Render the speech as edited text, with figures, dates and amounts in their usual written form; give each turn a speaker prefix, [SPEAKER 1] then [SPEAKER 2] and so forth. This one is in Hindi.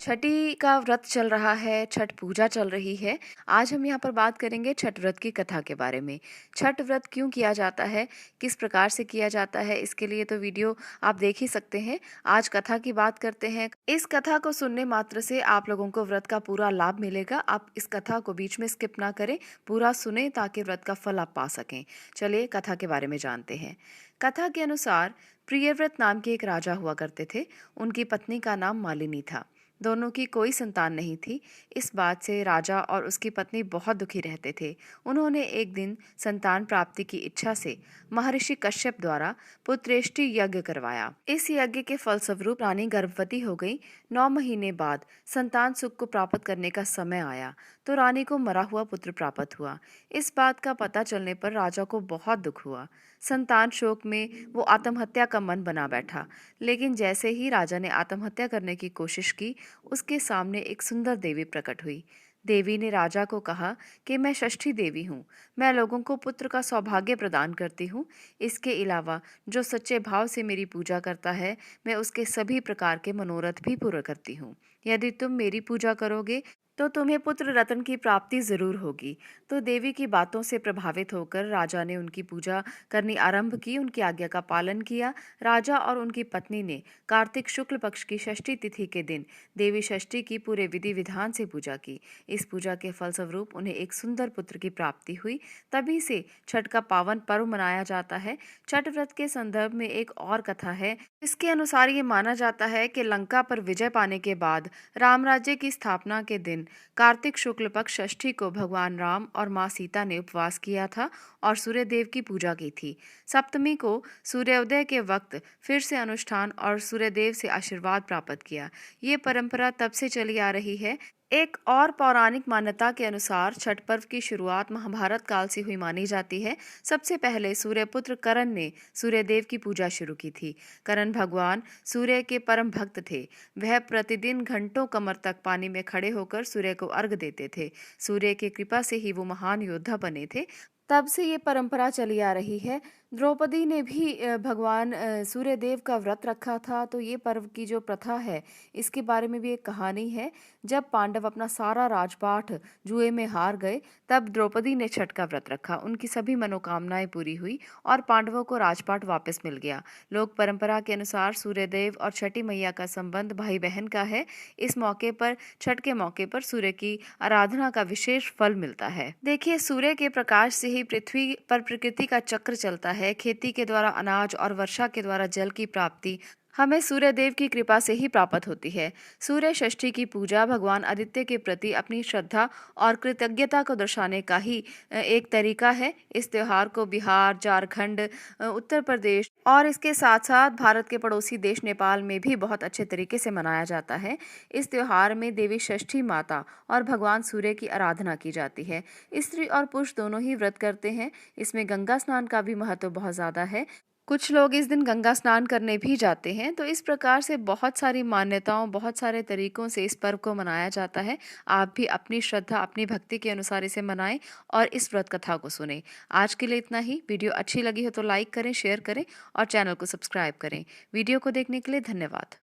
[SPEAKER 1] छठी का व्रत चल रहा है, छठ पूजा चल रही है। आज हम यहाँ पर बात करेंगे छठ व्रत की कथा के बारे में। छठ व्रत क्यों किया जाता है, किस प्रकार से किया जाता है, इसके लिए तो वीडियो आप देख ही सकते हैं। आज कथा की बात करते हैं। इस कथा को सुनने मात्र से आप लोगों को व्रत का पूरा लाभ मिलेगा। आप इस कथा को बीच में स्किप ना करें, पूरा सुने ताकि व्रत का फल आप पा सकें। चलिए कथा के बारे में जानते हैं। कथा के अनुसार प्रियव्रत नाम के एक राजा हुआ करते थे। उनकी पत्नी का नाम मालिनी था। दोनों की कोई संतान नहीं थी। इस बात से राजा और उसकी पत्नी बहुत दुखी रहते थे। उन्होंने एक दिन संतान प्राप्ति की इच्छा से महर्षि कश्यप द्वारा पुत्रेष्टि यज्ञ करवाया। इस यज्ञ के फलस्वरूप रानी गर्भवती हो गई। 9 महीने बाद संतान सुख को प्राप्त करने का समय आया तो रानी को मरा हुआ पुत्र प्राप्त हुआ। इस बात का पता चलने पर राजा को बहुत दुख हुआ। संतान शोक में वो आत्महत्या का मन बना बैठा। लेकिन जैसे ही राजा ने आत्महत्या करने की कोशिश की, उसके सामने एक सुंदर देवी प्रकट हुई। देवी ने राजा को कहा कि मैं षष्ठी देवी हूँ। मैं लोगों को पुत्र का सौभाग्य प्रदान करती हूँ। इसके अलावा जो सच्चे भाव से मेरी पूजा करता है, मैं उसके सभी प्रकार के मनोरथ भी पूरा करती हूँ। यदि तुम मेरी पूजा करोगे तो तुम्हें पुत्र रत्न की प्राप्ति जरूर होगी। तो देवी की बातों से प्रभावित होकर राजा ने उनकी पूजा करनी आरंभ की। उनकी आज्ञा का पालन किया। राजा और उनकी पत्नी ने कार्तिक शुक्ल पक्ष की षष्ठी तिथि के दिन देवी षष्ठी की पूरे विधि विधान से पूजा की। इस पूजा के फलस्वरूप उन्हें एक सुंदर पुत्र की प्राप्ति हुई। तभी से छठ का पावन पर्व मनाया जाता है। छठ व्रत के संदर्भ में एक और कथा है। इसके अनुसार ये माना जाता है कि लंका पर विजय पाने के बाद राम राज्य की स्थापना के दिन कार्तिक शुक्ल पक्ष षष्ठी को भगवान राम और माँ सीता ने उपवास किया था और सूर्य देव की पूजा की थी। सप्तमी को सूर्योदय के वक्त फिर से अनुष्ठान और सूर्य देव से आशीर्वाद प्राप्त किया। ये परंपरा तब से चली आ रही है। एक और पौराणिक मान्यता के अनुसार छठ पर्व की शुरुआत महाभारत काल से हुई मानी जाती है। सबसे पहले सूर्यपुत्र करण ने सूर्यदेव की पूजा शुरू की थी। करण भगवान सूर्य के परम भक्त थे। वह प्रतिदिन घंटों कमर तक पानी में खड़े होकर सूर्य को अर्घ देते थे। सूर्य की कृपा से ही वो महान योद्धा बने थे। तब से ये परंपरा चली आ रही है। द्रौपदी ने भी भगवान सूर्यदेव का व्रत रखा था। तो ये पर्व की जो प्रथा है, इसके बारे में भी एक कहानी है। जब पांडव अपना सारा राजपाट जुए में हार गए, तब द्रौपदी ने छठ का व्रत रखा। उनकी सभी मनोकामनाएं पूरी हुई और पांडवों को राजपाट वापस मिल गया। लोक परंपरा के अनुसार सूर्यदेव और छठी मैया का संबंध भाई बहन का है। इस मौके पर, छठ के मौके पर सूर्य की आराधना का विशेष फल मिलता है। देखिए, सूर्य के प्रकाश से ही पृथ्वी पर प्रकृति का चक्र चलता है। खेती के द्वारा अनाज और वर्षा के द्वारा जल की प्राप्ति हमें सूर्य देव की कृपा से ही प्राप्त होती है। सूर्य षष्ठी की पूजा भगवान आदित्य के प्रति अपनी श्रद्धा और कृतज्ञता को दर्शाने का ही एक तरीका है। इस त्योहार को बिहार, झारखंड, उत्तर प्रदेश और इसके साथ साथ भारत के पड़ोसी देश नेपाल में भी बहुत अच्छे तरीके से मनाया जाता है। इस त्योहार में देवी षष्ठी माता और भगवान सूर्य की आराधना की जाती है। स्त्री और पुरुष दोनों ही व्रत करते हैं। इसमें गंगा स्नान का भी महत्व बहुत ज्यादा है। कुछ लोग इस दिन गंगा स्नान करने भी जाते हैं। तो इस प्रकार से बहुत सारी मान्यताओं, बहुत सारे तरीकों से इस पर्व को मनाया जाता है। आप भी अपनी श्रद्धा, अपनी भक्ति के अनुसार इसे मनाएं और इस व्रत कथा को सुनें। आज के लिए इतना ही। वीडियो अच्छी लगी हो तो लाइक करें, शेयर करें और चैनल को सब्सक्राइब करें। वीडियो को देखने के लिए धन्यवाद।